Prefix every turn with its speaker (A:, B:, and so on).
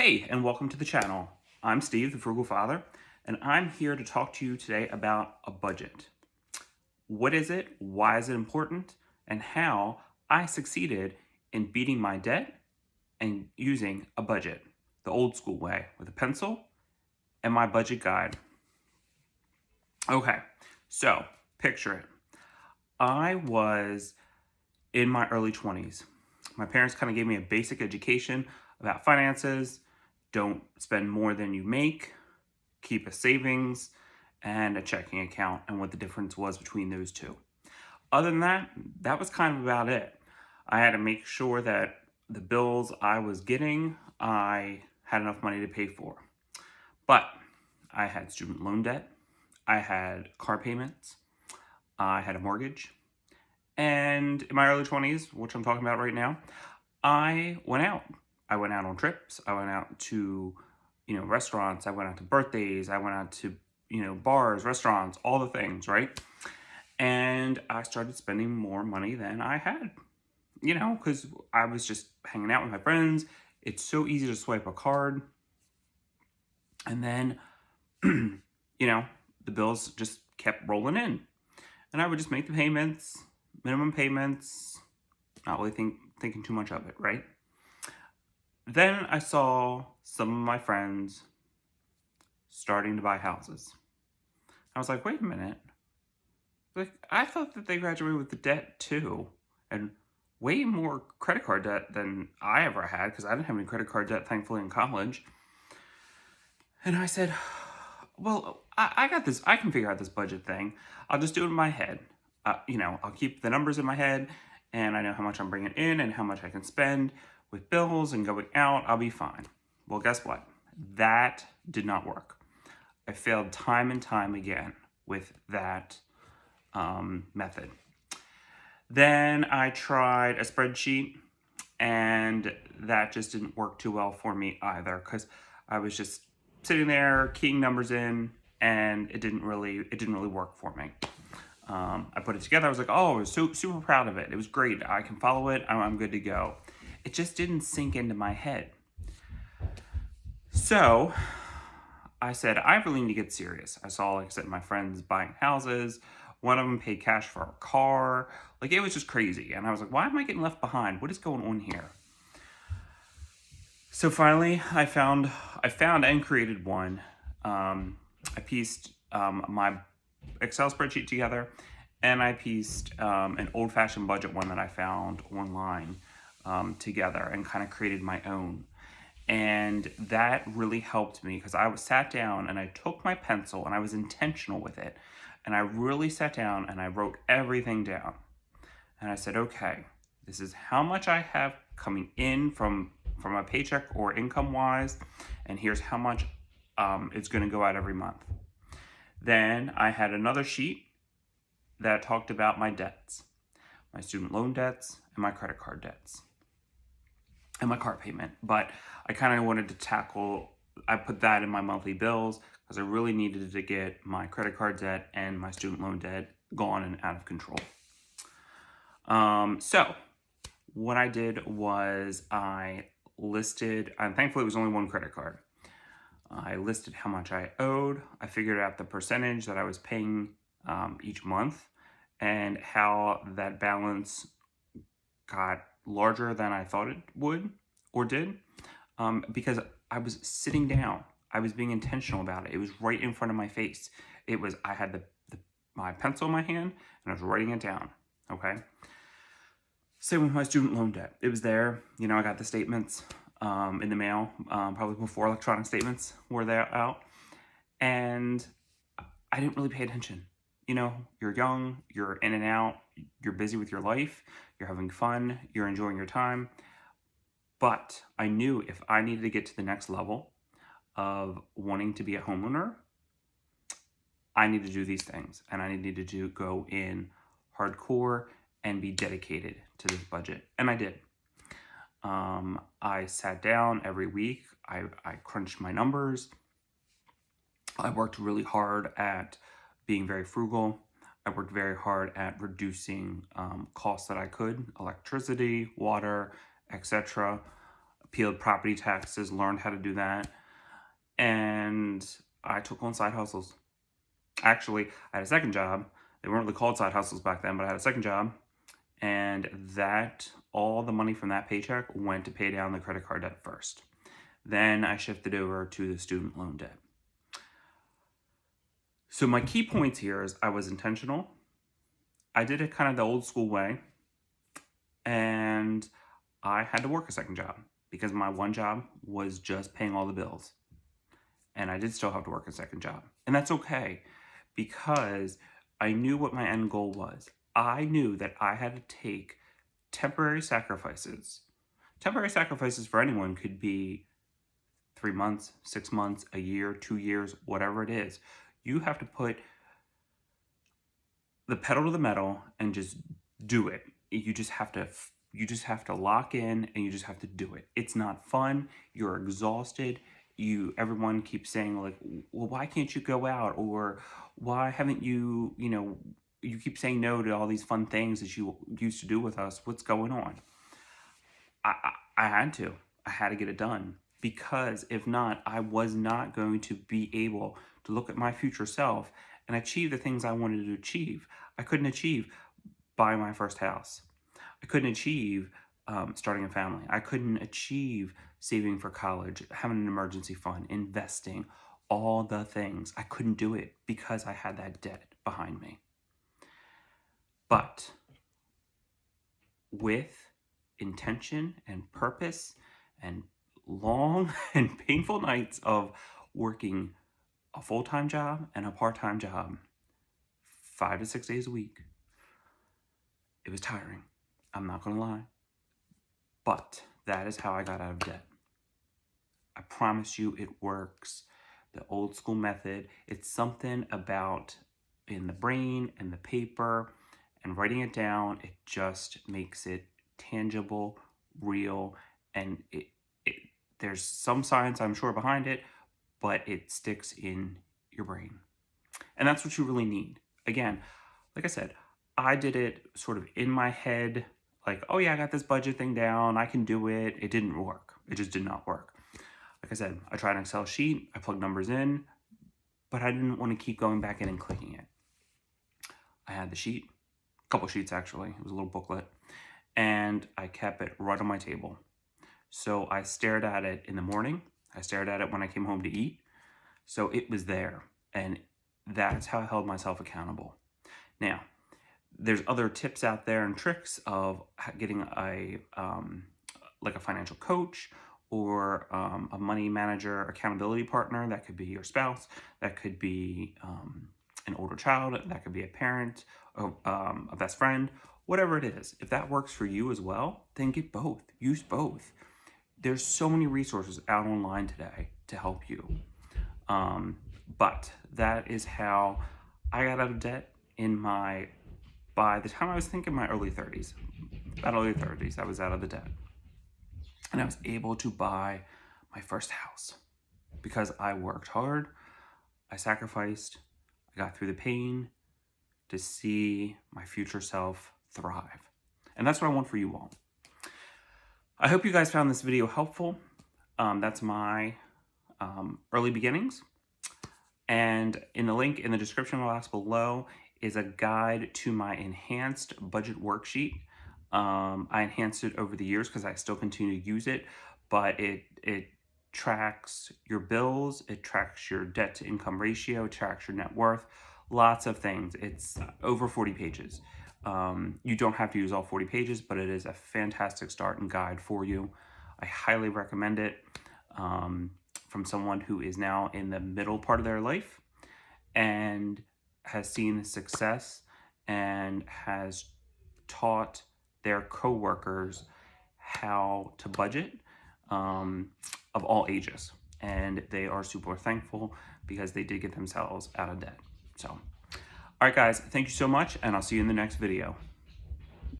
A: Hey, and welcome to the channel. I'm Steve, the Frugal Father, and I'm here to talk to you today about a budget. What is it, why is it important, and how I succeeded in beating my debt and using a budget, the old school way, with a pencil and my budget guide. Okay, so picture it. I was in my early 20s. My parents kind of gave me a basic education about finances. Don't spend more than you make, keep a savings and a checking account, and what the difference was between those two. Other than that, that was kind of about it. I had to make sure that the bills I was getting, I had enough money to pay for. But I had student loan debt, I had car payments, I had a mortgage, and in my early 20s, which I'm talking about right now, I went out. I went out on trips. I went out to, restaurants. I went out to birthdays. I went out to, bars, restaurants, all the things, right? And I started spending more money than I had, because I was just hanging out with my friends. It's so easy to swipe a card. And then, the bills just kept rolling in. And I would just make the payments, minimum payments, not really thinking too much of it, right? Then I saw some of my friends starting to buy houses. I was like, wait a minute. Like, I thought that they graduated with the debt too, and way more credit card debt than I ever had, because I didn't have any credit card debt, thankfully, in college. And I said, well, I got this. I can figure out this budget thing. I'll just do it in my head. I'll keep the numbers in my head, and I know how much I'm bringing in and how much I can spend with bills and going out. I'll be fine. Well, guess what? That did not work. I failed time and time again with that method. Then I tried a spreadsheet, and that just didn't work too well for me either, because I was just sitting there keying numbers in, and it didn't really work for me. I put it together. I was like, oh, I was so super proud of it. It was great. I can follow it. I'm good to go. It just didn't sink into my head. So I said, I really need to get serious. I saw, like I said, my friends buying houses. One of them paid cash for a car. Like, it was just crazy. And I was like, why am I getting left behind? What is going on here? So finally, I found and created one. I pieced my Excel spreadsheet together, and I pieced an old-fashioned budget one that I found online together, and kind of created my own. And that really helped me, because I was sat down and I took my pencil and I was intentional with it. And I really sat down and I wrote everything down. And I said, okay, this is how much I have coming in from a paycheck or income wise. And here's how much it's going to go out every month. Then I had another sheet that talked about my debts, my student loan debts and my credit card debts and my car payment. But I kind of wanted to I put that in my monthly bills, because I really needed to get my credit card debt and my student loan debt gone and out of control. So what I did was I listed, and thankfully it was only one credit card. I listed how much I owed. I figured out the percentage that I was paying each month, and how that balance got larger than I thought it would or did, because I was sitting down. I was being intentional about it. It was right in front of my face. I had my pencil in my hand, and I was writing it down, okay? Same with my student loan debt. It was there. I got the statements in the mail, probably before electronic statements were there out. And I didn't really pay attention. You're young, you're in and out, you're busy with your life, you're having fun, you're enjoying your time. But I knew if I needed to get to the next level of wanting to be a homeowner, I need to do these things, and I needed to go in hardcore and be dedicated to this budget. And I did. I sat down every week. I crunched my numbers. I worked really hard at being very frugal. I worked very hard at reducing costs that I could, electricity, water, etc., appealed property taxes, learned how to do that. And I took on side hustles. Actually, I had a second job. They weren't really called side hustles back then, but I had a second job. And all the money from that paycheck went to pay down the credit card debt first. Then I shifted over to the student loan debt. So my key points here is I was intentional. I did it kind of the old school way. And I had to work a second job because my one job was just paying all the bills. And I did still have to work a second job. And that's okay because I knew what my end goal was. I knew that I had to take temporary sacrifices. Temporary sacrifices for anyone could be 3 months, 6 months, a year, 2 years, whatever it is. You have to put the pedal to the metal and just do it. You just have to lock in and you just have to do it. It's not fun. You're exhausted. Everyone keeps saying like, well, why can't you go out? Or why haven't you, you keep saying no to all these fun things that you used to do with us. What's going on? I had to get it done because if not, I was not going to be able to look at my future self and achieve the things I wanted to achieve. I couldn't achieve buying my first house. I couldn't achieve starting a family. I couldn't achieve saving for college, having an emergency fund, investing, all the things. I couldn't do it because I had that debt behind me. But with intention and purpose and long and painful nights of working a full-time job and a part-time job 5 to 6 days a week, it was tiring. I'm not gonna lie. But that is how I got out of debt. I promise you it works. The old school method. It's something about in the brain and the paper and writing it down. It just makes it tangible, real, and there's some science I'm sure behind it, but it sticks in your brain. And that's what you really need. Again, like I said, I did it sort of in my head, like, oh yeah, I got this budget thing down, I can do it. It didn't work. It just did not work. Like I said, I tried an Excel sheet, I plugged numbers in, but I didn't want to keep going back in and clicking it. I had the sheet, a couple sheets actually, it was a little booklet, and I kept it right on my table. So I stared at it in the morning, I stared at it when I came home to eat, so it was there, and that's how I held myself accountable. Now, there's other tips out there and tricks of getting a financial coach or a money manager accountability partner. That could be your spouse, that could be an older child, that could be a parent, a best friend, whatever it is. If that works for you as well, then get both, use both. There's so many resources out online today to help you. But that is how I got out of debt by the time I was thinking my early 30s, I was out of the debt. And I was able to buy my first house because I worked hard, I sacrificed, I got through the pain to see my future self thrive. And that's what I want for you all. I hope you guys found this video helpful. That's my early beginnings. And in the link in the description box below is a guide to my enhanced budget worksheet. I enhanced it over the years because I still continue to use it, but it tracks your bills, it tracks your debt to income ratio, it tracks your net worth, lots of things. It's over 40 pages. You don't have to use all 40 pages, but it is a fantastic start and guide for you. I highly recommend it from someone who is now in the middle part of their life and has seen success and has taught their coworkers how to budget of all ages. And they are super thankful because they did get themselves out of debt. So, all right, guys, thank you so much, and I'll see you in the next video.